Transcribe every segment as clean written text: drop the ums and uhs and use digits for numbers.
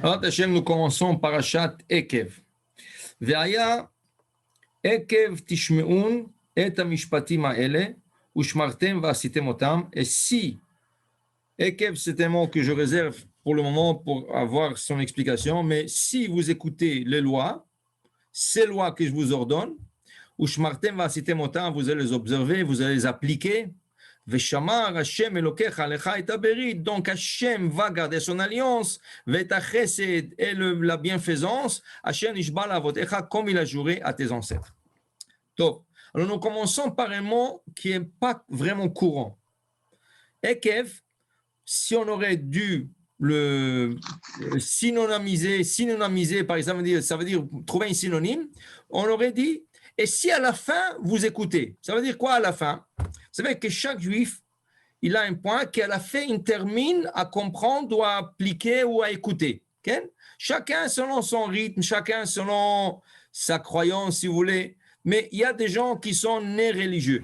Alors, Hachem, nous commençons Parashat Ekev. Ve'aya Ekev tishme'un et hamishpatim ha'ele ushmartem va'asitem otam. Et si, Ekev, c'est un mot que je réserve pour le moment pour avoir son explication, mais si vous écoutez les lois, ces lois que je vous ordonne, ushmartem va'asitem otam, vous allez les observer, vous allez les appliquer. Veshamar Hashem Elokecha lecha et haberit. Donc Hashem va garder son alliance, et la bienfaisance. Hashem ishba lavotecha, comme il a juré à tes ancêtres. Donc, alors nous commençons par un mot qui n'est pas vraiment courant. Ekev, si on aurait dû le synonymiser, par exemple, ça veut dire trouver un synonyme, on aurait dit, et si à la fin vous écoutez, ça veut dire quoi à la fin? Vous savez que chaque juif, il a un point qu'à la fin, il termine à comprendre ou à appliquer ou à écouter. Okay? Chacun selon son rythme, chacun selon sa croyance, si vous voulez. Mais il y a des gens qui sont nés religieux.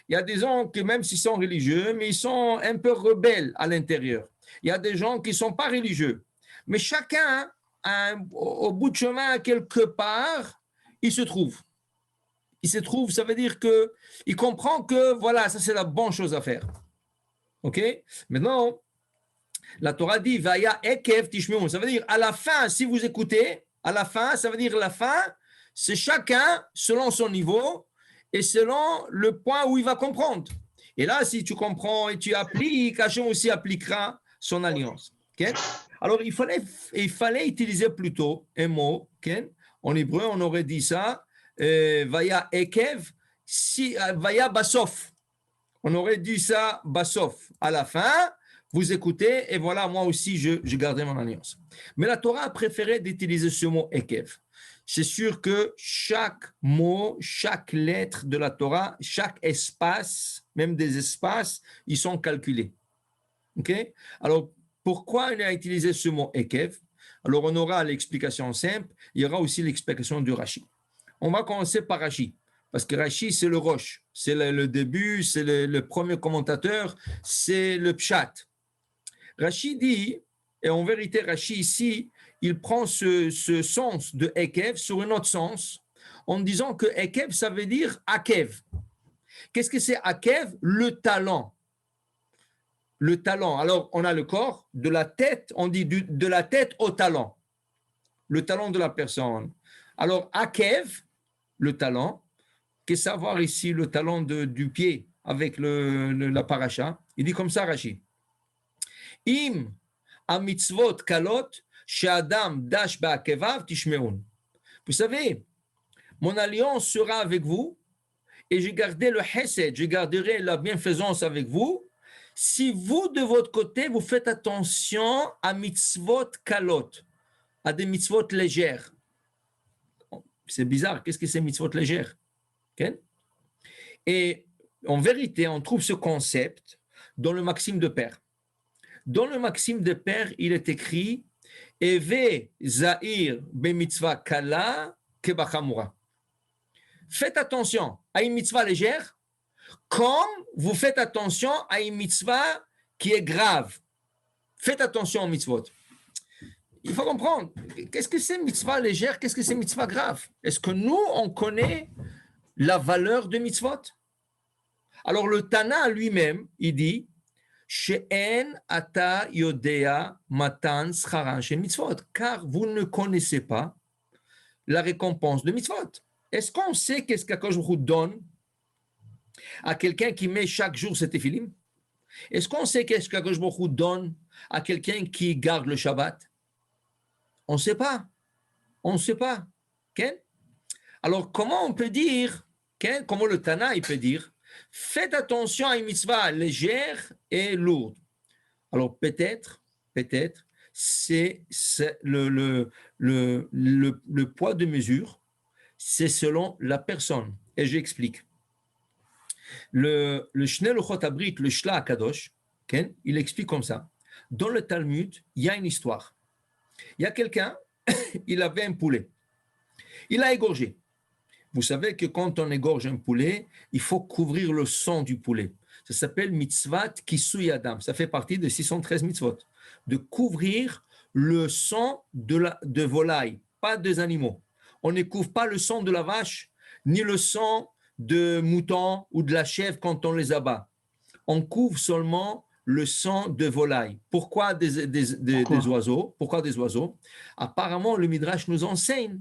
Il y a des gens qui, même s'ils sont religieux, mais ils sont un peu rebelles à l'intérieur. Il y a des gens qui ne sont pas religieux. Mais chacun, au bout de chemin, quelque part, il se trouve. Il se trouve, ça veut dire qu'il comprend que, voilà, ça c'est la bonne chose à faire. OK? Maintenant, la Torah dit, Vaya ekev tishmeun. Ça veut dire, à la fin, si vous écoutez, à la fin, ça veut dire la fin, c'est chacun selon son niveau et selon le point où il va comprendre. Et là, si tu comprends et tu appliques, Hachem aussi appliquera son alliance. Okay? Alors, il fallait utiliser plutôt un mot, okay? En hébreu, on aurait dit ça, Vaya ekev, Vaya basof. On aurait dit ça basof. À la fin, vous écoutez, et voilà, moi aussi, je gardais mon alliance. Mais la Torah a préféré d'utiliser ce mot ekev. C'est sûr que chaque mot, chaque lettre de la Torah, chaque espace, même des espaces, ils sont calculés. OK? Alors, pourquoi on a utilisé ce mot ekev? Alors, on aura l'explication simple, il y aura aussi l'explication du Rashi. On va commencer par Rashi, parce que Rashi, c'est le roche, c'est le début, c'est le premier commentateur, c'est le pshat. Rashi dit, et en vérité, Rashi ici, il prend ce sens de Ekev sur un autre sens, en disant que Ekev, ça veut dire Akev. Qu'est-ce que c'est Akev? Le talent. Le talent. Alors, on a le corps, de la tête, on dit de la tête au talent. Le talent de la personne. Alors, Akev, le talent, qu'est-ce que savoir ici le talent du pied avec la paracha? Il dit comme ça, Rashi. Im a mitzvot kalot she'adam dash ba'akevav tishmeun. Vous savez, mon alliance sera avec vous et j'ai gardé le chesed, je garderai la bienfaisance avec vous si vous, de votre côté, vous faites attention à mitzvot kalot, à des mitzvot légères. C'est bizarre, qu'est-ce que c'est mitzvot légères? Okay? Et en vérité, on trouve ce concept dans le Maxime de Père. Dans le Maxime de Père, il est écrit Eve Zahir be mitzvah kala kebachamura. Faites attention à une mitzvah légère comme vous faites attention à une mitzvah qui est grave. Faites attention aux mitzvot. Il faut comprendre, qu'est-ce que c'est mitzvah légère, qu'est-ce que c'est mitzvah grave? Est-ce que nous, on connaît la valeur de mitzvot? Alors le Tana lui-même, il dit She'en ata yodea matan scharan shel mitzvot, car vous ne connaissez pas la récompense de mitzvot. Est-ce qu'on sait qu'est-ce qu'Akadosh Baruch Hu donne à quelqu'un qui met chaque jour ses téphilim? Est-ce qu'on sait qu'est-ce qu'Akadosh Baruch Hu donne à quelqu'un qui garde le Shabbat? On ne sait pas. On ne sait pas. Okay? Alors, comment on peut dire, okay? Comment le Tana il peut dire, faites attention à une mitzvah légère et lourde. Alors, peut-être, c'est le poids de mesure, c'est selon la personne. Et j'explique. Le Shnei Luchot Abrit, le Shla HaKadosh, okay? Il explique comme ça. Dans le Talmud, il y a une histoire. Il y a quelqu'un, il avait un poulet. Il a égorgé. Vous savez que quand on égorge un poulet, il faut couvrir le sang du poulet. Ça s'appelle mitzvat kisui adam. Ça fait partie de 613 mitzvot. De couvrir le sang de volaille, pas des animaux. On ne couvre pas le sang de la vache, ni le sang de mouton ou de la chèvre quand on les abat. On couvre seulement le sang de volaille. Pourquoi des oiseaux? Pourquoi des oiseaux? Apparemment, le Midrash nous enseigne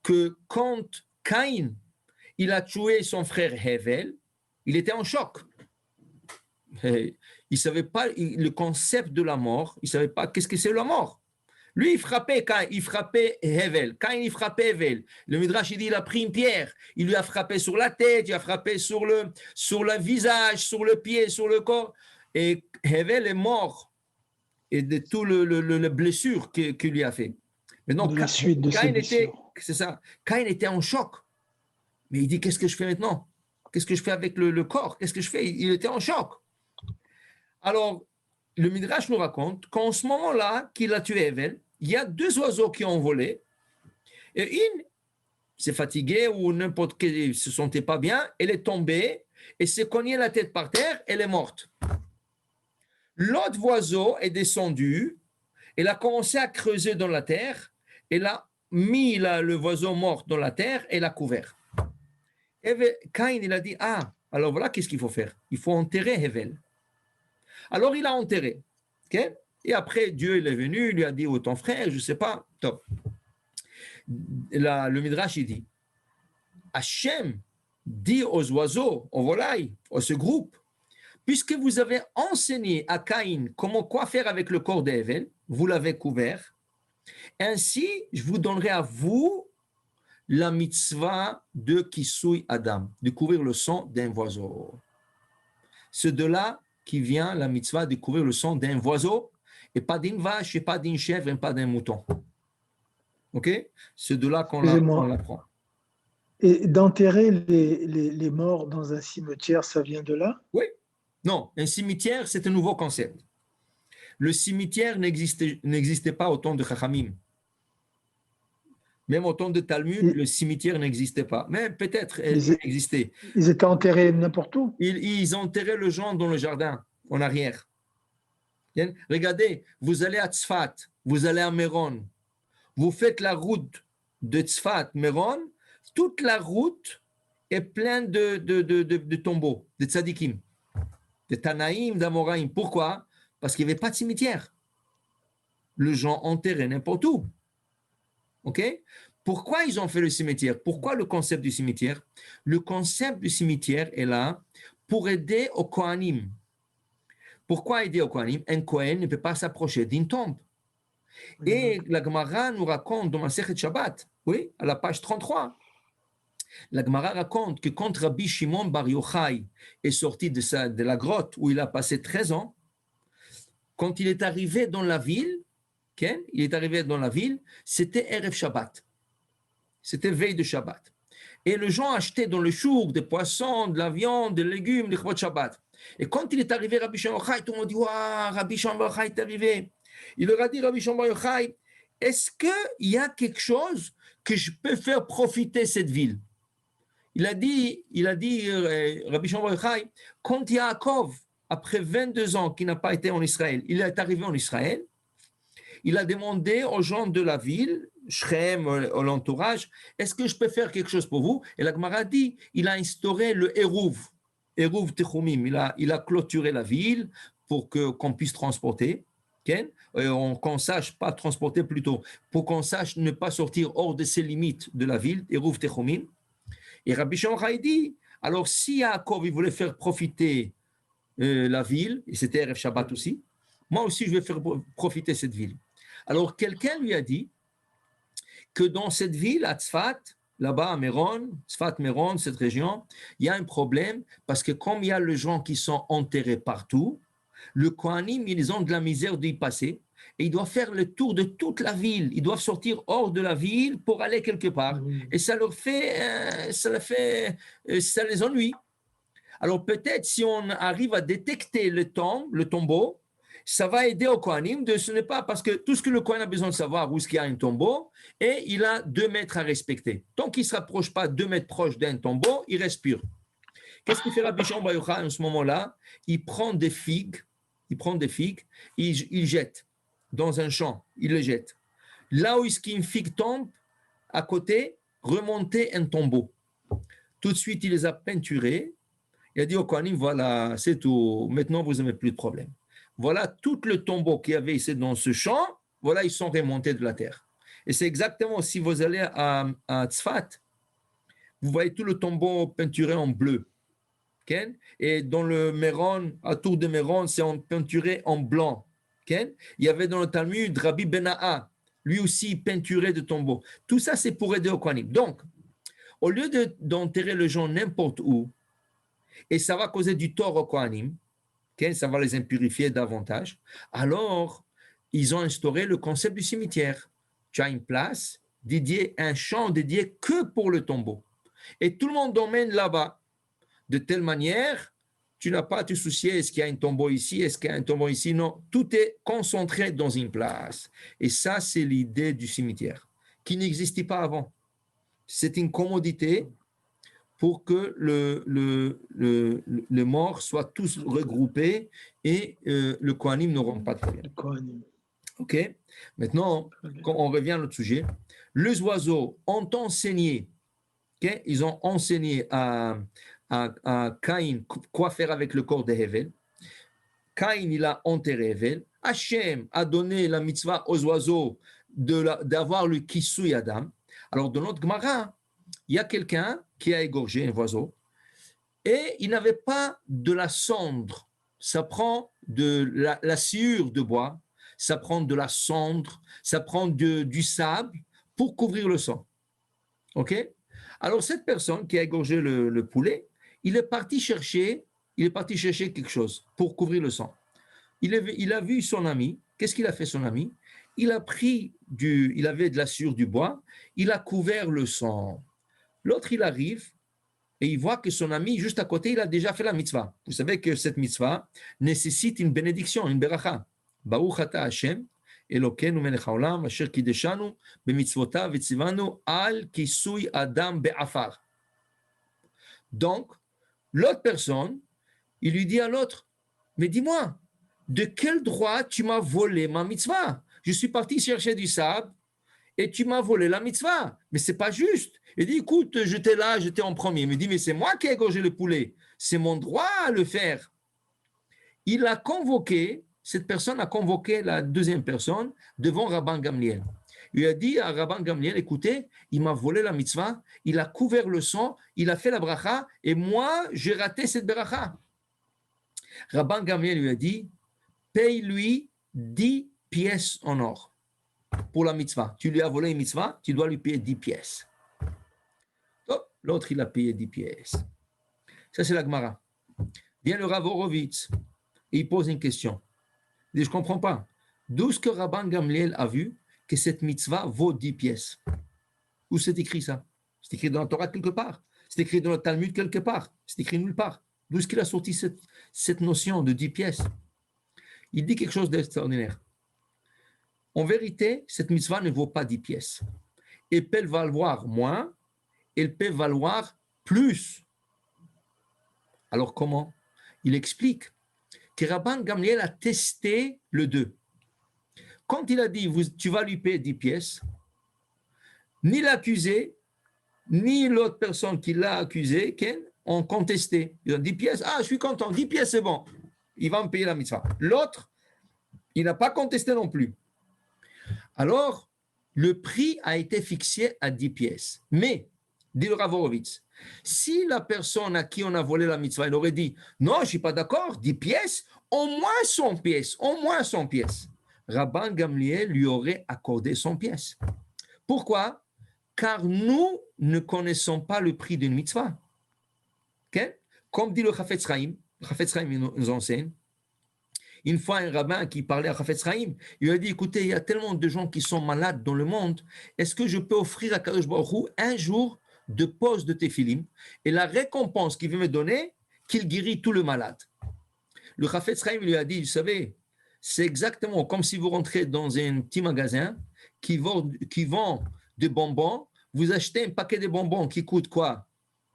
que quand Caïn il a tué son frère Hevel, il était en choc. Il ne savait pas le concept de la mort, il ne savait pas qu'est-ce que c'est la mort. Lui, il frappait Caïn, il frappait Hevel. Caïn, il frappait Hevel. Le Midrash, il dit, il a pris une pierre, il lui a frappé sur la tête, il a frappé sur le visage, sur le pied, sur le corps. Et Hevel est mort et de tout le blessure qu'il lui a fait. Mais donc, de la suite de Caïn ces c'est ça. Caïn était en choc. Mais il dit, qu'est-ce que je fais maintenant? Qu'est-ce que je fais avec le corps? Qu'est-ce que je fais? Il était en choc. Alors, le Midrash nous raconte qu'en ce moment-là, qu'il a tué Hevel, il y a deux oiseaux qui ont volé. Et une s'est fatiguée ou n'importe quel, se sentait pas bien, elle est tombée et s'est cognée la tête par terre, elle est morte. L'autre oiseau est descendu, elle a commencé à creuser dans la terre, elle a mis le oiseau mort dans la terre et l'a couvert. Caïn, il a dit, alors voilà qu'est-ce qu'il faut faire. Il faut enterrer Hevel. Alors il a enterré. Okay? Et après, Dieu il est venu, il lui a dit, ton frère, je ne sais pas. Top. Le Midrash, il dit, Hachem dit aux oiseaux, aux volailles, à ce groupe, puisque vous avez enseigné à Caïn quoi faire avec le corps d'Hevel, vous l'avez couvert, ainsi je vous donnerai à vous la mitzvah de Kisui Adam, de couvrir le sang d'un oiseau. C'est de là qui vient la mitzvah de couvrir le sang d'un oiseau, et pas d'une vache, et pas d'une chèvre, et pas d'un mouton. Ok? C'est de là qu'on l'apprend. Et d'enterrer les morts dans un cimetière, ça vient de là? Oui. Non, un cimetière, c'est un nouveau concept. Le cimetière n'existait pas au temps de Chachamim. Même au temps de Talmud, le cimetière n'existait pas. Mais peut-être il existait. Ils étaient enterrés n'importe où? Ils enterraient les gens dans le jardin, en arrière. Regardez, vous allez à Tzfat, vous allez à Méron, vous faites la route de Tzfat, Méron, toute la route est pleine de tombeaux, de tzadikim, de Tanaïm, d'Amoraïm. Pourquoi? Parce qu'il n'y avait pas de cimetière. Les gens enterraient n'importe où. Ok? Pourquoi ils ont fait le cimetière? Pourquoi le concept du cimetière? Le concept du cimetière est là pour aider aux Kohanim. Pourquoi aider aux Kohanim? Un Kohen ne peut pas s'approcher d'une tombe. Et la Gemara nous raconte dans Masechet Shabbat, oui, à la page 33, la Gemara raconte que quand Rabbi Shimon Bar Yochai est sorti de la grotte où il a passé 13 ans, quand il est arrivé dans la ville, c'était Erev Shabbat. C'était veille de Shabbat. Et les gens achetaient dans le chouk des poissons, de la viande, des légumes, des chouot Shabbat. Et quand il est arrivé, Rabbi Shimon Bar Yochai, tout le monde dit, waouh, Rabbi Shimon Bar Yochai est arrivé. Il leur a dit, Rabbi Shimon Bar Yochai, est-ce qu'il y a quelque chose que je peux faire profiter cette ville? Il a dit Rabbi Shimon Bar Yochai, quand Yaakov, après 22 ans qu'il n'a pas été en Israël, il est arrivé en Israël, il a demandé aux gens de la ville, Shrem, à l'entourage, est-ce que je peux faire quelque chose pour vous? Et la Gemara dit, il a instauré le Eruv Techumim, il a clôturé la ville pour qu'on puisse transporter, qu'on sache pas transporter plutôt, pour qu'on sache ne pas sortir hors de ses limites de la ville, Eruv Techumim. Et Rabbi Shimon dit, alors si Yaakov il voulait faire profiter la ville, et c'était Erev Shabbat aussi, moi aussi je vais faire profiter cette ville. Alors quelqu'un lui a dit que dans cette ville, à Tzfat, là-bas à Méron, Tzfat, Méron, cette région, il y a un problème parce que comme il y a les gens qui sont enterrés partout, le Kohanim, ils ont de la misère d'y passer et ils doivent faire le tour de toute la ville. Ils doivent sortir hors de la ville pour aller quelque part. Et ça les ennuie. Alors peut-être si on arrive à détecter le tombeau, ça va aider au Kohanim ce n'est pas parce que tout ce que le Kohen a besoin de savoir où est-ce qu'il y a un tombeau et il a 2 mètres à respecter. Tant qu'il ne se rapproche pas 2 mètres proche d'un tombeau, il respire. Qu'est-ce qu'il fait Rabbi Shimon Bar Yochai en ce moment-là? Il prend des figues, il jette. dans un champ, il le jette. Là où une figue tombe, à côté, remonter un tombeau. Tout de suite, il les a peinturés. Il a dit au Kohanim, voilà, c'est tout. Maintenant, vous n'avez plus de problème. Voilà tout le tombeau qu'il y avait ici dans ce champ. Voilà, ils sont remontés de la terre. Et c'est exactement, si vous allez à Tzfat, vous voyez tout le tombeau peinturé en bleu. Okay? Et dans le Méron, à Tour de Méron, c'est peinturé en blanc. Okay? Il y avait dans le Talmud Rabbi Bena'a, lui aussi peinturé de tombeau. Tout ça, c'est pour aider au Kohanim. Donc, au lieu d'enterrer les gens n'importe où, et ça va causer du tort au Kohanim, okay? Ça va les impurifier davantage, alors ils ont instauré le concept du cimetière. Tu as une place dédiée, un champ dédié que pour le tombeau. Et tout le monde emmène là-bas. De telle manière, tu n'as pas à te soucier, est-ce qu'il y a un tombeau ici, est-ce qu'il y a un tombeau ici? Non, tout est concentré dans une place. Et ça, c'est l'idée du cimetière, qui n'existait pas avant. C'est une commodité pour que le mort soit tous regroupés et le Kohanim n'auront pas de problème. OK? Maintenant, quand on revient à notre sujet, les oiseaux ont enseigné, okay? Ils ont enseigné à Caïn quoi faire avec le corps de Hevel. Caïn, il a enterré Hevel. Hachem a donné la mitzvah aux oiseaux d'avoir le Kisui Adam. Alors, dans notre Gemara, il y a quelqu'un qui a égorgé un oiseau et il n'avait pas de la cendre. Ça prend de la sciure de bois, ça prend de la cendre, ça prend du sable pour couvrir le sang. OK? Alors, cette personne qui a égorgé le poulet, il est parti chercher quelque chose pour couvrir le sang. Il a vu son ami. Qu'est-ce qu'il a fait, son ami? Il avait de la sciure du bois, il a couvert le sang. L'autre, il arrive et il voit que son ami, juste à côté, il a déjà fait la mitzvah. Vous savez que cette mitzvah nécessite une bénédiction, une beracha. Baruch ata Hashem, Elokeinu melech haolam, asher kideshanu, bemitzvotav etzivanu, al kisui adam be'afar. Donc, l'autre personne, il lui dit à l'autre, mais dis-moi, de quel droit tu m'as volé ma mitzvah? Je suis parti chercher du sable et tu m'as volé la mitzvah. Mais c'est pas juste. Il dit, écoute, j'étais en premier. Il me dit, mais c'est moi qui ai égorgé le poulet. C'est mon droit à le faire. Cette personne a convoqué la deuxième personne devant Rabban Gamliel. Il a dit à Rabban Gamliel, écoutez, il m'a volé la mitzvah, il a couvert le sang, il a fait la bracha, et moi, j'ai raté cette bracha. Rabban Gamliel lui a dit, paye-lui 10 pièces en or pour la mitzvah. Tu lui as volé une mitzvah, tu dois lui payer 10 pièces. Donc, l'autre, il a payé 10 pièces. Ça, c'est la Gemara. Vient le Rav Horovitz et il pose une question. Il dit, je ne comprends pas. D'où est-ce que Rabban Gamliel a vu que cette mitzvah vaut 10 pièces? Où c'est écrit ça? C'est écrit dans la Torah quelque part. C'est écrit dans le Talmud quelque part. C'est écrit nulle part. D'où est-ce qu'il a sorti cette notion de 10 pièces? Il dit quelque chose d'extraordinaire. En vérité, cette mitzvah ne vaut pas 10 pièces. Elle peut valoir moins, elle peut valoir plus. Alors comment? Il explique que Rabban Gamliel a testé le 2. Quand il a dit, tu vas lui payer 10 pièces, ni l'accusé, ni l'autre personne qui l'a accusé, Ken, ont contesté. Ils ont dit 10 pièces, je suis content, 10 pièces c'est bon. Il va me payer la mitzvah. L'autre, il n'a pas contesté non plus. Alors, le prix a été fixé à 10 pièces. Mais, dit le Rav Horovitz, si la personne à qui on a volé la mitzvah, elle aurait dit, non, je ne suis pas d'accord, 10 pièces, au moins 100 pièces, au moins 100 pièces. Rabban Gamliel lui aurait accordé 100 pièces. Pourquoi? Car nous ne connaissons pas le prix d'une mitzvah. Okay? Comme dit le Chafetz Chaim nous enseigne, une fois un rabbin qui parlait à Chafetz Chaim, il lui a dit, écoutez, il y a tellement de gens qui sont malades dans le monde, est-ce que je peux offrir à Kadosh Baruch Hu un jour de pause de téphilim et la récompense qu'il veut me donner, qu'il guérit tout le malade? Le Chafetz Chaim lui a dit, vous savez, c'est exactement comme si vous rentrez dans un petit magasin qui vend des bonbons, vous achetez un paquet de bonbons qui coûte quoi?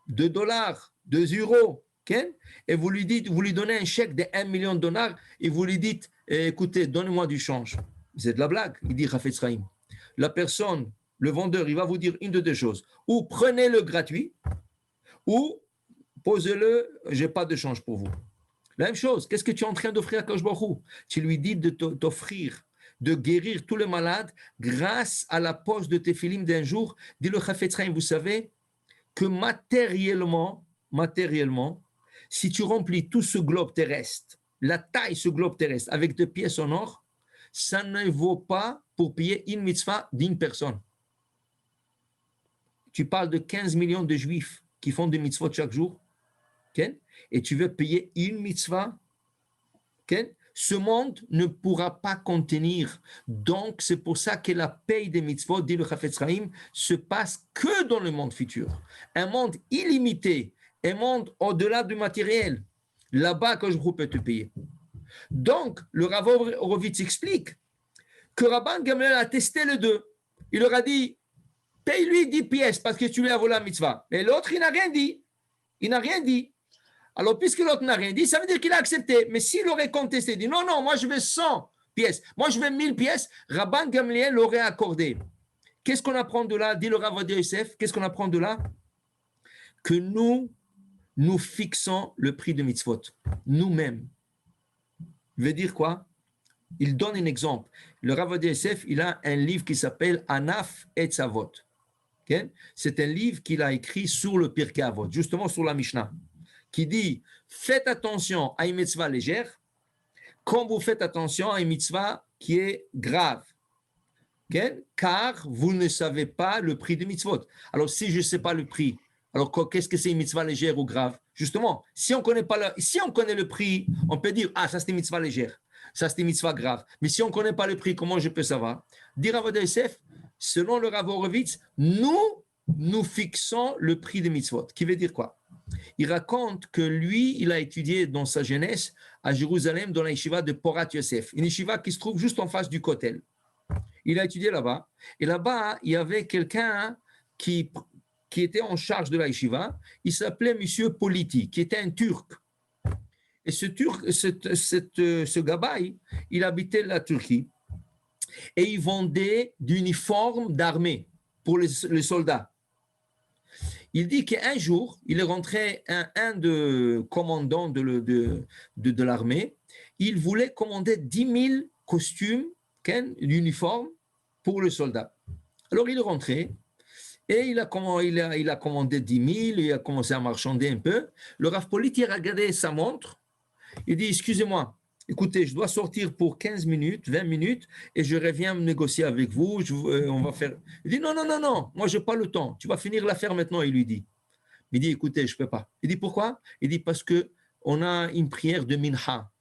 2 dollars, 2 euros, okay? Et vous lui donnez un chèque de 1 million de dollars et vous lui dites, écoutez, donnez-moi du change. C'est de la blague. Il dit Chafetz Chaim. La personne, le vendeur, il va vous dire une de deux choses. Ou prenez-le gratuit, ou posez-le, je n'ai pas de change pour vous. La même chose, qu'est-ce que tu es en train d'offrir à Kadosh Baruch Hu? Tu lui dis de t'offrir, de guérir tous les malades grâce à la poche de tes filim d'un jour. Dit le Chafetz Chaim, vous savez que matériellement, si tu remplis tout ce globe terrestre, la taille ce globe terrestre avec des pièces en or, ça ne vaut pas pour payer une mitzvah d'une personne. Tu parles de 15 millions de juifs qui font des mitzvot chaque jour, okay? Et tu veux payer une mitzvah, okay? Ce monde ne pourra pas contenir. Donc, c'est pour ça que la paye des mitzvot, dit le Chafetz Chaim, se passe que dans le monde futur. Un monde illimité, un monde au-delà du matériel. Là-bas, que je peux te payer. Donc, le Rav Horowitz explique que Rabban Gamliel a testé les deux. Il leur a dit, paye-lui 10 pièces parce que tu lui as volé la mitzvah. Mais l'autre, il n'a rien dit. Il n'a rien dit. Alors, puisque l'autre n'a rien dit, ça veut dire qu'il a accepté. Mais s'il aurait contesté, dit non, non, moi je veux 100 pièces, moi je veux 1000 pièces, Rabban Gamliel l'aurait accordé. Qu'est-ce qu'on apprend de là? Dit le Rav Ovadia Yosef, qu'est-ce qu'on apprend de là? Que nous fixons le prix de mitzvot, nous-mêmes. Veut dire quoi? Il donne un exemple. Le Rav Ovadia Yosef, il a un livre qui s'appelle Anaf et Tzavot. Okay? C'est un livre qu'il a écrit sur le Pirkei Avot, justement sur la Mishnah, qui dit faites attention à une mitzvah légère comme vous faites attention à une mitzvah qui est grave. Okay? Car vous ne savez pas le prix de mitzvot. Alors, si je ne sais pas le prix, alors qu'est-ce que c'est une mitzvah légère ou grave? Justement, si on connaît le prix, on peut dire ah, ça c'est une mitzvah légère, ça c'est une mitzvah grave. Mais si on ne connaît pas le prix, comment je peux savoir? Dire Rav Ovadia Yosef, selon le Rav Horowitz, nous fixons le prix de mitzvot. Qui veut dire quoi? Il raconte que lui, il a étudié dans sa jeunesse à Jérusalem, dans la yeshiva de Porat Yosef, une yeshiva qui se trouve juste en face du Kotel. Il a étudié là-bas, et là-bas, il y avait quelqu'un qui était en charge de la yeshiva, il s'appelait Monsieur Politi, qui était un Turc. Et ce gabaï, il habitait la Turquie, et il vendait d'uniformes d'armée pour les soldats. Il dit qu'un jour, il est rentré un de commandant de l'armée. Il voulait commander 10 000 costumes d'uniforme pour le soldat. Alors, il est rentré et il a commandé 10 000, il a commencé à marchander un peu. Le Rav Politi a regardé sa montre. Il dit, excusez-moi, écoutez, je dois sortir pour 15 minutes, 20 minutes, et je reviens me négocier avec vous, on va faire... Il dit, non, non, non, non, moi, je n'ai pas le temps, tu vas finir l'affaire maintenant, il lui dit. Il dit, écoutez, je ne peux pas. Il dit, pourquoi? Il dit, parce qu'on a une prière de Mincha.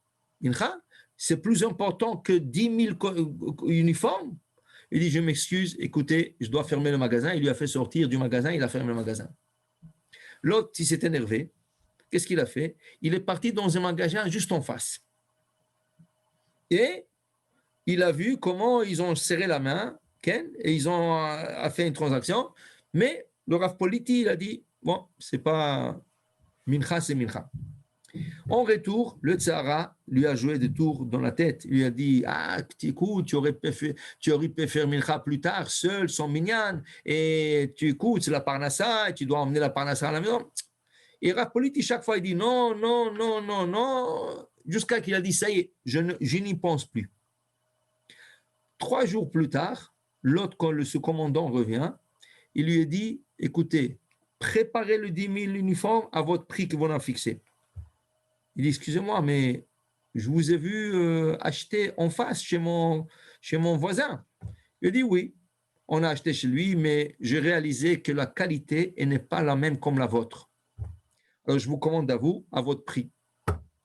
Mincha, c'est plus important que 10 000 uniformes. Il dit, je m'excuse, écoutez, je dois fermer le magasin. Il lui a fait sortir du magasin, il a fermé le magasin. L'autre, il s'est énervé. Qu'est-ce qu'il a fait? Il est parti dans un magasin juste en face. Et il a vu comment ils ont serré la main, et ils ont fait une transaction. Mais le Rav Politi, il a dit, bon, c'est pas Mincha, c'est Mincha. En retour, le Tzara lui a joué des tours dans la tête. Il lui a dit, ah, écoute, tu aurais pu faire Mincha plus tard, seul, sans minyan, et tu écoutes, c'est la parnassa, et tu dois emmener la parnassa à la maison. Et Rav Politi, chaque fois, il dit, non, non, non, non, non, jusqu'à qu'il a dit, ça y est, je n'y pense plus. 3 jours plus tard, l'autre, quand ce commandant revient, il lui a dit, écoutez, préparez le 10 000 uniformes à votre prix que vous en fixé. Il dit, excusez-moi, mais je vous ai vu acheter en face chez mon voisin. Il dit, oui, on a acheté chez lui, mais j'ai réalisé que la qualité n'est pas la même comme la vôtre. Alors, je vous commande à vous, à votre prix.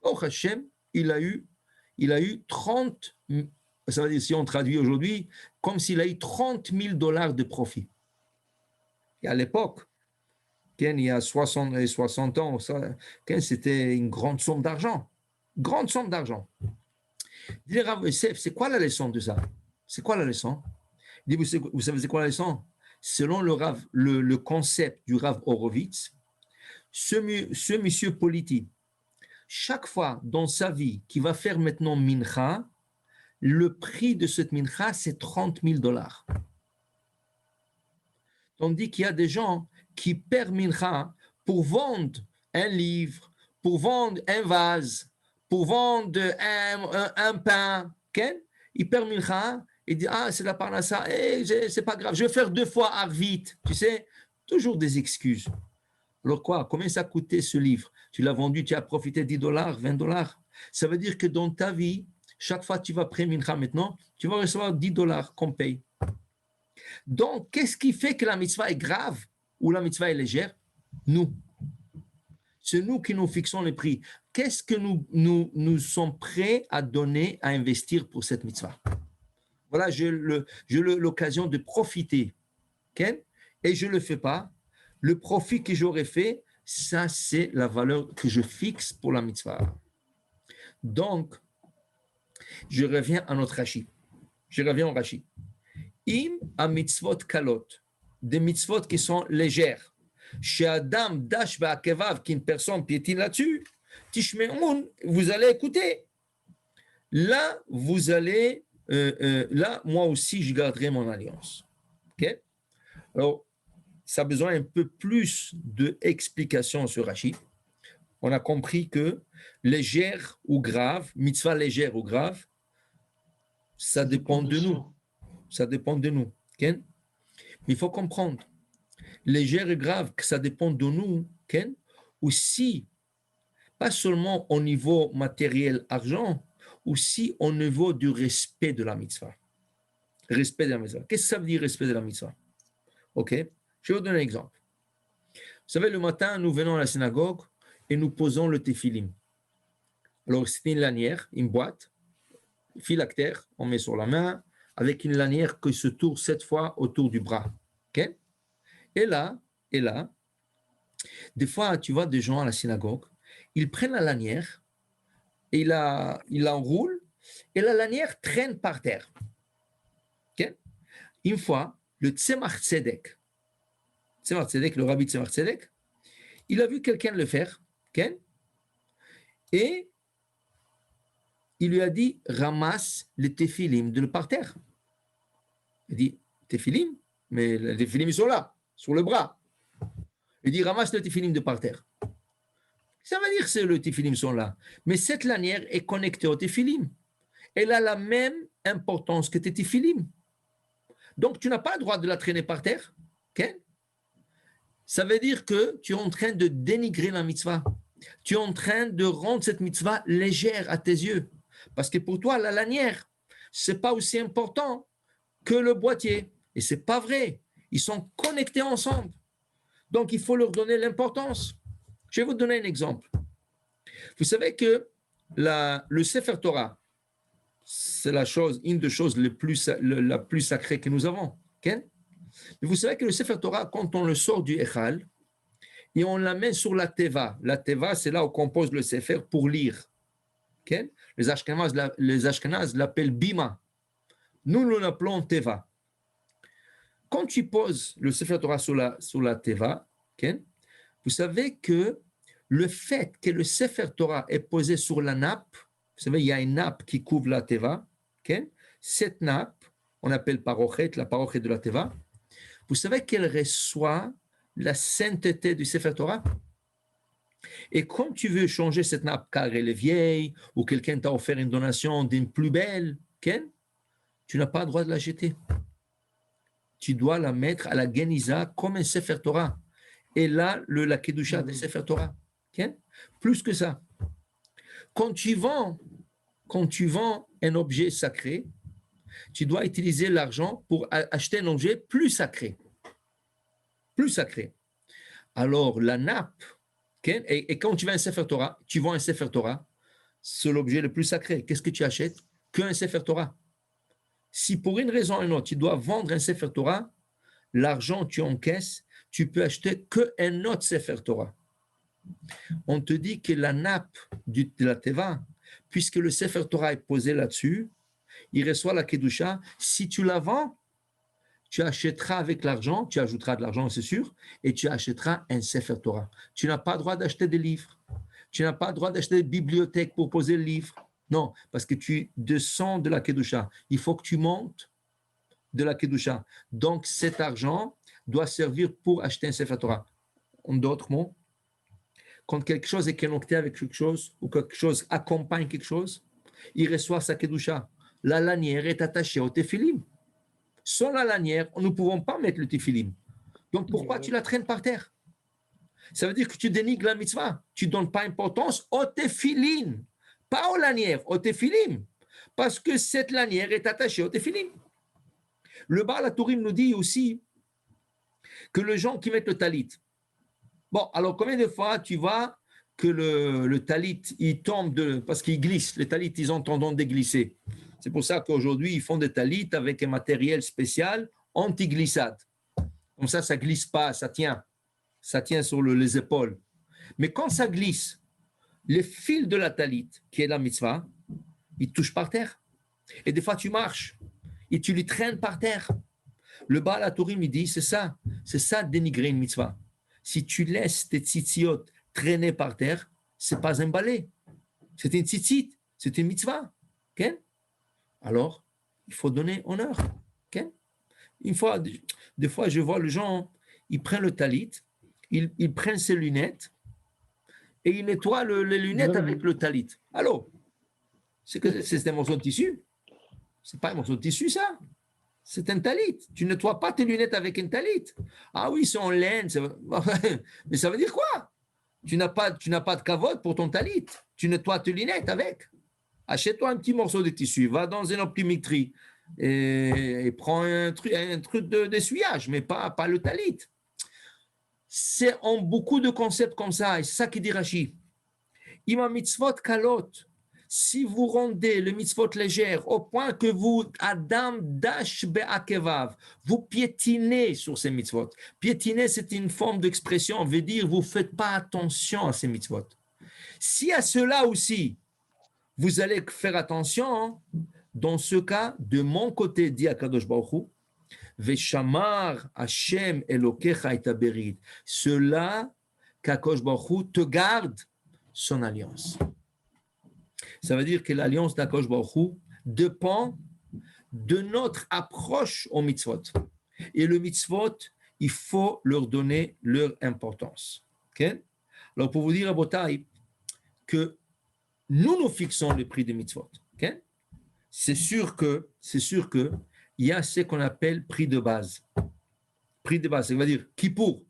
Oh, Hachem, il a eu 30, ça veut dire, si on traduit aujourd'hui, comme s'il a eu $30 000 de profit. Et à l'époque, il y a 60 ans, c'était une grande somme d'argent. Grande somme d'argent. Il dit, Rav Yosef, c'est quoi la leçon de ça? C'est quoi la leçon? Il dit, vous savez, c'est quoi la leçon? Selon le concept du Rav Horowitz, ce monsieur Politi, chaque fois dans sa vie qu'il va faire maintenant Mincha, le prix de cette mincha, c'est $30,000. Tandis qu'il y a des gens qui perdent mincha pour vendre un livre, pour vendre un vase, pour vendre un pain. Okay? Ils perdent mincha et disent, ah, c'est la parnassa, c'est pas grave, je vais faire 2 fois arvit. Tu sais, toujours des excuses. Alors quoi? Combien ça a coûté ce livre? Tu l'as vendu, tu as profité $10, $20. Ça veut dire que dans ta vie, chaque fois que tu vas prendre mincha maintenant, tu vas recevoir $10 qu'on paye. Donc, qu'est-ce qui fait que la mitzvah est grave ou la mitzvah est légère? Nous. C'est nous qui nous fixons les prix. Qu'est-ce que nous sommes prêts à donner, à investir pour cette mitzvah? Voilà, j'ai l'occasion de profiter. Okay? Et je ne le fais pas. Le profit que j'aurais fait, ça, c'est la valeur que je fixe pour la mitzvah. Donc, je reviens à notre Rashi. Je reviens au Rashi. Im a mitzvot kalot, des mitzvot qui sont légères. Chez Adam dash ba'akevav, qu'une personne piétine là-dessus, tishme'un, vous allez écouter. Là, vous allez, là, moi aussi, je garderai mon alliance. Ok? Alors, ça a besoin un peu plus d'explications sur Rashi. On a compris que légère ou grave, mitzvah légère ou grave, ça dépend de nous. Ça dépend de nous. Okay? Mais il faut comprendre, légère et grave, que ça dépend de nous, okay? Aussi, pas seulement au niveau matériel, argent, aussi au niveau du respect de la mitzvah. Respect de la mitzvah. Qu'est-ce que ça veut dire respect de la mitzvah? Ok? Je vais vous donner un exemple. Vous savez, le matin, nous venons à la synagogue et nous posons le téphilim. Alors, c'est une lanière, une boîte, phylactère, on met sur la main, avec une lanière qui se tourne 7 fois autour du bras. Okay? Et là, des fois, tu vois des gens à la synagogue, ils prennent la lanière, et ils l'enroulent, et la lanière traîne par terre. Okay? Une fois, le Tzemach Tzedek, le rabbi Tzemach Tzedek, il a vu quelqu'un le faire, okay? Et il lui a dit, ramasse les téphilim de le par terre. Il dit, téphilim? Mais les téphilim, ils sont là, sur le bras. Il dit, ramasse le téphilim de par terre. Ça veut dire que les téphilim sont là. Mais cette lanière est connectée au téphilim. Elle a la même importance que tes téphilim. Donc, tu n'as pas le droit de la traîner par terre. Okay? Ça veut dire que tu es en train de dénigrer la mitzvah. Tu es en train de rendre cette mitzvah légère à tes yeux. Parce que pour toi, la lanière, ce n'est pas aussi important que le boîtier. Et ce n'est pas vrai. Ils sont connectés ensemble. Donc, il faut leur donner l'importance. Je vais vous donner un exemple. Vous savez que le Sefer Torah, c'est une des choses la plus sacrée que nous avons. Okay? Mais vous savez que le Sefer Torah, quand on le sort du Echal, et on l'amène sur la Teva. La Teva, c'est là où on compose le Sefer pour lire. Okay? Les Ashkenazes l'appellent Bima. Nous l'appelons Teva. Quand tu poses le Sefer Torah sur la Teva, okay, vous savez que le fait que le Sefer Torah est posé sur la nappe, vous savez, il y a une nappe qui couvre la Teva, okay, cette nappe, on appelle parochet, la parochet de la Teva, vous savez qu'elle reçoit la sainteté du Sefer Torah. Et quand tu veux changer cette nappe car elle est vieille ou quelqu'un t'a offert une donation d'une plus belle, okay, tu n'as pas le droit de la jeter. Tu dois la mettre à la Geniza comme un Sefer Torah. Et là, la Kedusha des Sefer Torah. Okay? Plus que ça. Quand tu vends un objet sacré, tu dois utiliser l'argent pour acheter un objet plus sacré. Plus sacré. Alors, la nappe, okay? Et quand tu vends un Sefer Torah, tu vends un Sefer Torah, c'est l'objet le plus sacré. Qu'est-ce que tu achètes? Qu'un Sefer Torah. Si pour une raison ou une autre, tu dois vendre un Sefer Torah, l'argent tu encaisses, tu peux acheter qu'un autre Sefer Torah. On te dit que la nappe de la Teva, puisque le Sefer Torah est posé là-dessus, il reçoit la Kedusha. Si tu la vends, tu achèteras avec l'argent, tu ajouteras de l'argent, c'est sûr, et tu achèteras un Sefer Torah. Tu n'as pas le droit d'acheter des livres. Tu n'as pas le droit d'acheter des bibliothèques pour poser le livre. Non, parce que tu descends de la Kedusha. Il faut que tu montes de la Kedusha. Donc, cet argent doit servir pour acheter un Sefer Torah. En d'autres mots, quand quelque chose est connecté avec quelque chose, ou quelque chose accompagne quelque chose, il reçoit sa Kedusha. La lanière est attachée au téphilim. Sans la lanière, nous ne pouvons pas mettre le téphilim. Donc, pourquoi tu la traînes par terre? Ça veut dire que tu dénigres la mitzvah. Tu ne donnes pas importance au téphilim. Pas aux lanières, au téphilim. Parce que cette lanière est attachée au téphilim. Le Baal HaTurim nous dit aussi que les gens qui mettent le talit. Bon, alors combien de fois tu vois que le talit, il tombe parce qu'il glisse. Les talits, ils ont tendance à glisser. C'est pour ça qu'aujourd'hui, ils font des talits avec un matériel spécial anti-glissade. Comme ça ne glisse pas, ça tient. Ça tient sur les épaules. Mais quand ça glisse, le fil de la talit, qui est la mitzvah, il touche par terre. Et des fois, tu marches et tu lui traînes par terre. Le Baal HaTurim, il dit, c'est ça dénigrer une mitzvah. Si tu laisses tes tzitziot traîner par terre, c'est pas un balai. C'est une tzitzit, c'est une mitzvah. Okay? Alors, il faut donner honneur. Okay? Des fois, je vois les gens, ils prennent le talit, ils prennent ses lunettes et ils nettoient les lunettes avec le talit. Allô? C'est un morceau de tissu. C'est pas un morceau de tissu, ça. C'est un talit. Tu ne nettoies pas tes lunettes avec un talit. Ah oui, c'est en laine. Mais ça veut dire quoi? Tu n'as pas de cavote pour ton talit. Tu nettoies tes lunettes avec. Achète-toi un petit morceau de tissu. Va dans une optométrie et prends un truc d'essuyage, mais pas le talit. C'est en beaucoup de concepts comme ça. Et c'est ça qui dit Rashi. Ima mitzvot kalot. Si vous rendez le mitzvot légère au point que vous, Adam dash be'akevav, vous piétinez sur ces mitzvot. Piétiner, c'est une forme d'expression, on veut dire vous ne faites pas attention à ces mitzvot. Si à cela aussi, vous allez faire attention, dans ce cas, de mon côté, dit Akadosh Baruch Hu, Veshamar Hashem Elokecha et Taberit, cela qu'Akadosh Baruch Hu te garde son alliance. Ça veut dire que l'alliance d'Akadosh Baruch Hu dépend de notre approche aux mitzvot. Et le mitzvot, il faut leur donner leur importance. Okay? Alors, pour vous dire, Abotai, que nous fixons le prix des mitzvot. Okay? C'est sûr que il y a ce qu'on appelle prix de base. Prix de base, ça veut dire Kippour.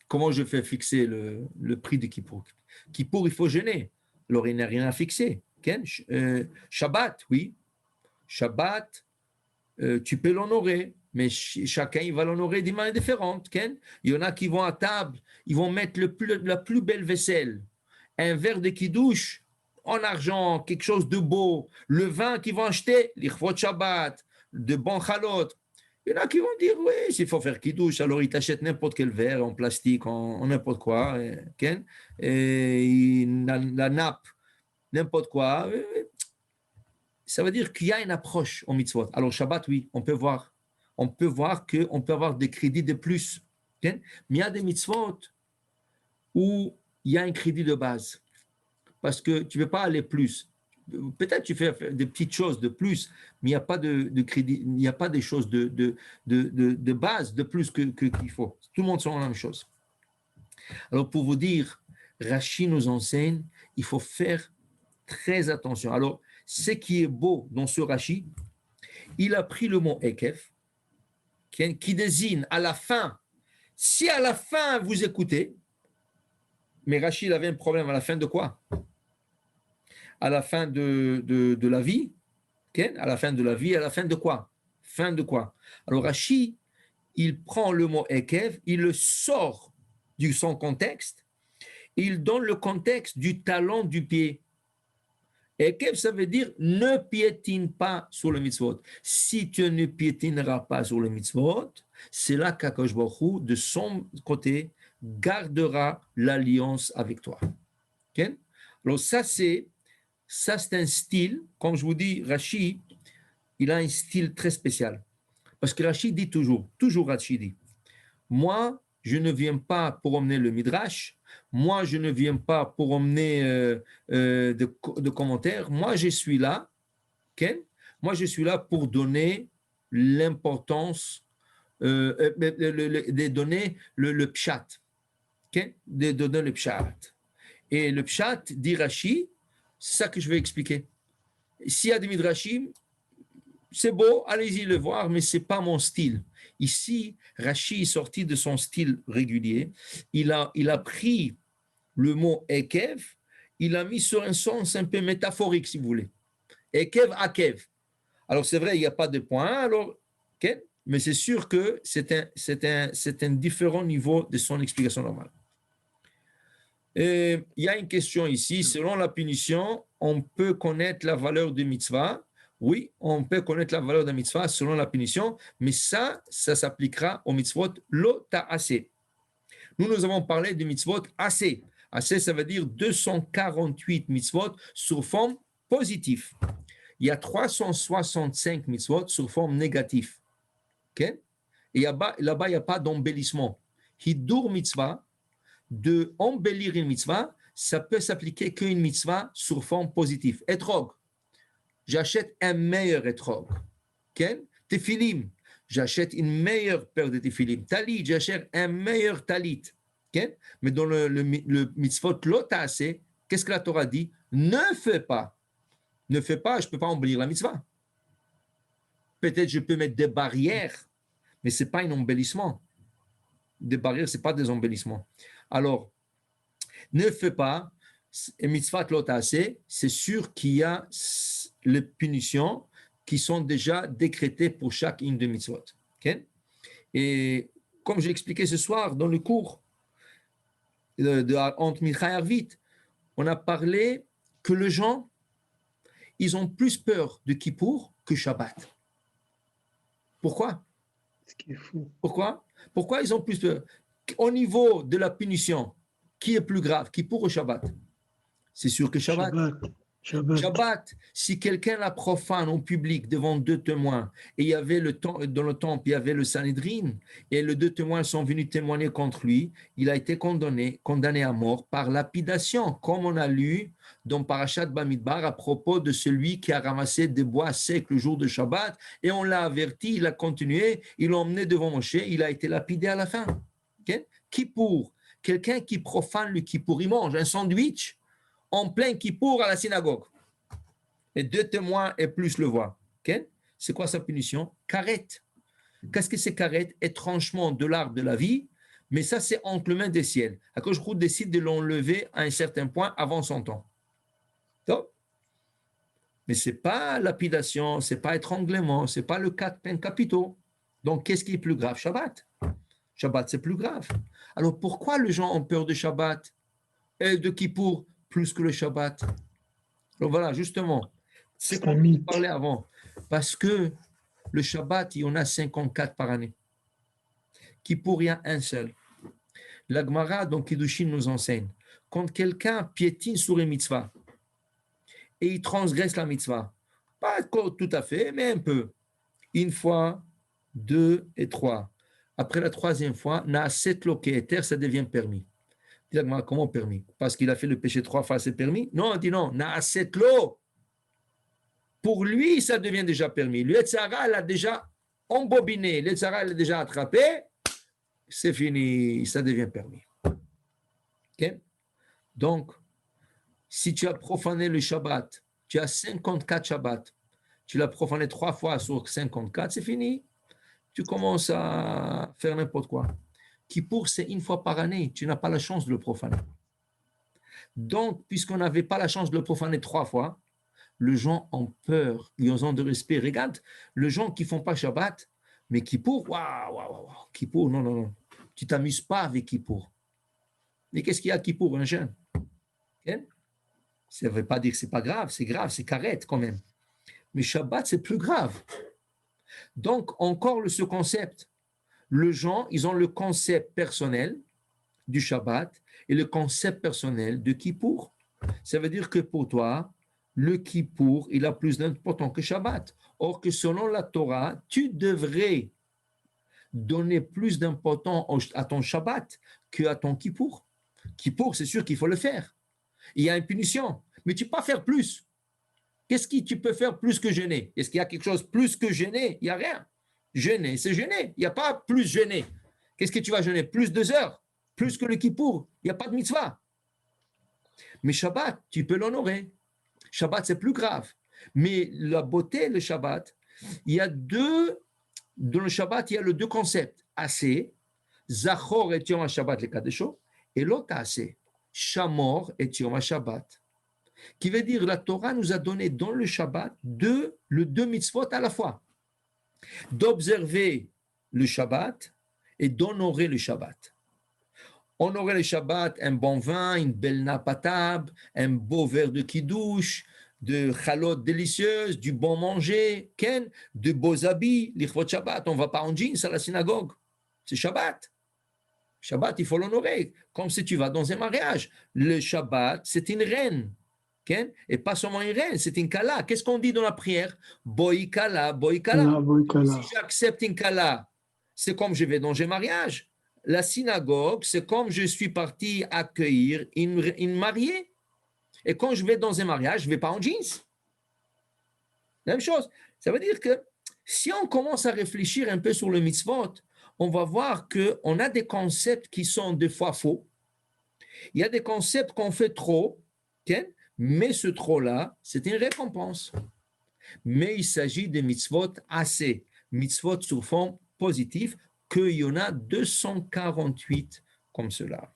Comment je fais fixer le prix de Kippour? Kippour, il faut jeûner. Alors, il n'y a rien à fixer. Okay? Shabbat, oui. Shabbat, tu peux l'honorer, mais chacun il va l'honorer d'une manière différente. Okay? Il y en a qui vont à table, ils vont mettre la plus belle vaisselle, un verre de kidouche en argent, quelque chose de beau, le vin qu'ils vont acheter, l'Ichvot Shabbat, de bon chalot. Il y en a qui vont dire, oui, s'il faut faire kidouche, alors ils t'achètent n'importe quel verre en plastique, en n'importe quoi, okay? Et la nappe, n'importe quoi. Ça veut dire qu'il y a une approche au mitzvot. Alors, Shabbat, oui, on peut voir qu'on peut avoir des crédits de plus. Okay? Mais il y a des mitzvot où il y a un crédit de base. Parce que tu ne veux pas aller plus. Peut-être tu fais des petites choses de plus, mais il n'y a pas de crédit, il n'y a pas des choses de base de plus qu'il faut. Tout le monde sont la même chose. Alors, pour vous dire, Rashi nous enseigne, il faut faire très attention. Alors, ce qui est beau dans ce Rashi, il a pris le mot Ekev, qui désigne à la fin, si à la fin vous écoutez, mais Rashi il avait un problème à la fin de quoi? À la fin de la vie, à la fin de la vie, à la fin de quoi? Fin de quoi? Alors Rashi, il prend le mot Ekev, il le sort de son contexte, il donne le contexte du talon du pied. Ekev, ça veut dire ne piétine pas sur le mitzvot. Si tu ne piétineras pas sur le mitzvot, c'est là qu'Akadosh Baruch Hu, de son côté, gardera l'alliance avec toi. Okay? Alors ça c'est un style, comme je vous dis, Rashi, il a un style très spécial. Parce que Rashi dit toujours Rashi dit, moi, je ne viens pas pour emmener le midrash, Moi, je ne viens pas pour emmener de commentaires. Moi, je suis là. Okay? Moi, je suis là pour donner l'importance, de donner le pshat. Okay? De donner le pshat. Et le pshat, dit Rashi, c'est ça que je vais expliquer. S'il y a des midrashim, c'est beau, allez-y le voir, mais ce n'est pas mon style. Ici, Rashi est sorti de son style régulier. Il a pris le mot Ekev, il l'a mis sur un sens un peu métaphorique, si vous voulez. Ekev, Akev. Alors, c'est vrai, il n'y a pas de point, alors, okay? Mais c'est sûr que c'est un différent niveau de son explication normale. Et il y a une question ici. Selon la punition, on peut connaître la valeur de mitzvah. Oui, on peut connaître la valeur de mitzvah selon la punition, mais ça s'appliquera aux mitzvot lo ta'ase. Nous avons parlé de mitzvot assez. Assez, ça veut dire 248 mitzvot sur forme positive. Il y a 365 mitzvot sur forme négative. Okay? Et là-bas, il n'y a pas d'embellissement. Hidur mitzvah, de embellir une mitzvah, ça peut s'appliquer qu'une mitzvah sur forme positive. Etrog, j'achète un meilleur etrog. Okay? Tefilim, j'achète une meilleure paire de tefilim. Talit, j'achète un meilleur talit. Okay? Mais dans le mitzvot lo ta'ase, qu'est-ce que la Torah dit? Ne fais pas. Ne fais pas, je ne peux pas embellir la mitzvah. Peut-être je peux mettre des barrières, mais ce n'est pas un embellissement. Des barrières, ce n'est pas des embellissements. Alors, ne fais pas, mitzvah lo ta'ase, c'est sûr qu'il y a les punitions qui sont déjà décrétées pour chacune des mitzvot. Okay? Et comme j'ai expliqué ce soir dans le cours entre Mincha et Arvit, on a parlé que les gens, ils ont plus peur de Kippour que Shabbat. Pourquoi? Ce qui est fou. Pourquoi ils ont plus peur? Au niveau de la punition, qui est plus grave, Kippour ou Shabbat? C'est sûr que Shabbat. Shabbat, si quelqu'un la profane en public devant deux témoins, et il y avait dans le temple, il y avait le Sanhedrin, et les deux témoins sont venus témoigner contre lui, il a été condamné à mort par lapidation, comme on a lu dans Parashat Bamidbar à propos de celui qui a ramassé des bois secs le jour de Shabbat, et on l'a averti, il a continué, il l'a emmené devant Moshe, il a été lapidé à la fin. Okay? Kippour, quelqu'un qui profane le Kippour, il mange un sandwich en plein Kippour à la synagogue. Et deux témoins et plus le voient. Okay? C'est quoi sa punition? Karet. Qu'est-ce que c'est karet? Étranchement de l'arbre de la vie, mais ça c'est entre les mains des ciels. Akadosh Baruch Hu décide de l'enlever à un certain point avant son temps. Donc, mais ce n'est pas lapidation, ce n'est pas étranglement, ce n'est pas le cas de peines capitaux. Donc, qu'est-ce qui est plus grave? Shabbat. Shabbat, c'est plus grave. Alors, pourquoi les gens ont peur de Shabbat et de Kippour plus que le Shabbat? Donc voilà, justement, c'est comme on parlait avant. Parce que le Shabbat, il y en a 54 par année. Kippour, il y a un seul. La Gemara, donc Kiddushin, nous enseigne, quand quelqu'un piétine sur une mitzvah et il transgresse la mitzvah, pas tout à fait, mais un peu, une fois, deux et trois. Après la troisième fois, Naaset lo ke'eter, ça devient permis. Comment permis? Parce qu'il a fait le péché 3 fois, c'est permis? Non, on dit non, Naaset lo. Pour lui, ça devient déjà permis. Le Yetzirah l'a déjà embobiné, le Yetzirah l'a déjà attrapé, c'est fini, ça devient permis. Okay? Donc, si tu as profané le Shabbat, tu as 54 Shabbats, tu l'as profané 3 fois sur 54, c'est fini. Tu commences à faire n'importe quoi. Kippour, c'est une fois par année. Tu n'as pas la chance de le profaner. Donc, puisqu'on n'avait pas la chance de le profaner 3 fois, les gens ont peur, ils ont de respect. Regarde, les gens qui ne font pas Shabbat, mais Kippour, waouh, Kippour, non. Tu ne t'amuses pas avec Kippour. Mais qu'est-ce qu'il y a à Kippour, un jeune? Okay? Ça ne veut pas dire que ce n'est pas grave, c'est carrette quand même. Mais Shabbat, c'est plus grave. Donc, encore ce concept. Les gens, ils ont le concept personnel du Shabbat et le concept personnel de Kippour. Ça veut dire que pour toi, le Kippour, il a plus d'importance que Shabbat. Or que selon la Torah, tu devrais donner plus d'importance à ton Shabbat qu'à ton Kippour. Kippour, c'est sûr qu'il faut le faire. Il y a une punition, mais tu ne peux pas faire plus. Qu'est-ce que tu peux faire plus que jeûner? Est-ce qu'il y a quelque chose plus que jeûner? Il n'y a rien. Jeûner, c'est jeûner. Il n'y a pas plus jeûner. Qu'est-ce que tu vas jeûner? Plus 2 heures, plus que le Kippour. Il n'y a pas de mitzvah. Mais Shabbat, tu peux l'honorer. Shabbat, c'est plus grave. Mais la beauté, le Shabbat, il y a dans le Shabbat, il y a les 2 concepts. Assez, Zachor et Yom HaShabbat, les Kadesho, et l'autre assez, Shamor et Yom HaShabbat. Qui veut dire, la Torah nous a donné dans le Shabbat le 2 mitzvot à la fois. D'observer le Shabbat et d'honorer le Shabbat. Honorer le Shabbat, un bon vin, une belle nappe à table, un beau verre de kiddush, de chalot délicieuse, du bon manger, de beaux habits, l'Ichvot Shabbat. On ne va pas en jeans à la synagogue. C'est Shabbat. Shabbat, il faut l'honorer, comme si tu vas dans un mariage. Le Shabbat, c'est une reine. Et pas seulement une reine, c'est une kala. Qu'est-ce qu'on dit dans la prière? Boi kala, boi kala. Si j'accepte une kala, c'est comme je vais dans un mariage. La synagogue, c'est comme je suis parti accueillir une mariée. Et quand je vais dans un mariage, je ne vais pas en jeans. Même chose. Ça veut dire que si on commence à réfléchir un peu sur le mitzvot, on va voir qu'on a des concepts qui sont des fois faux. Il y a des concepts qu'on fait trop, mais ce trop-là, c'est une récompense. Mais il s'agit de mitzvot assez, mitzvot sur fond positif, qu'il y en a 248 comme cela.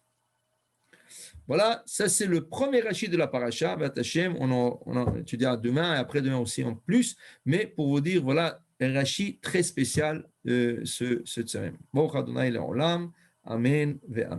Voilà, ça c'est le premier rachis de la paracha. On en étudiera demain et après-demain aussi en plus. Mais pour vous dire, voilà, un rachis très spécial cette semaine. Baruch Adonai le'olam. Amen ve'amen.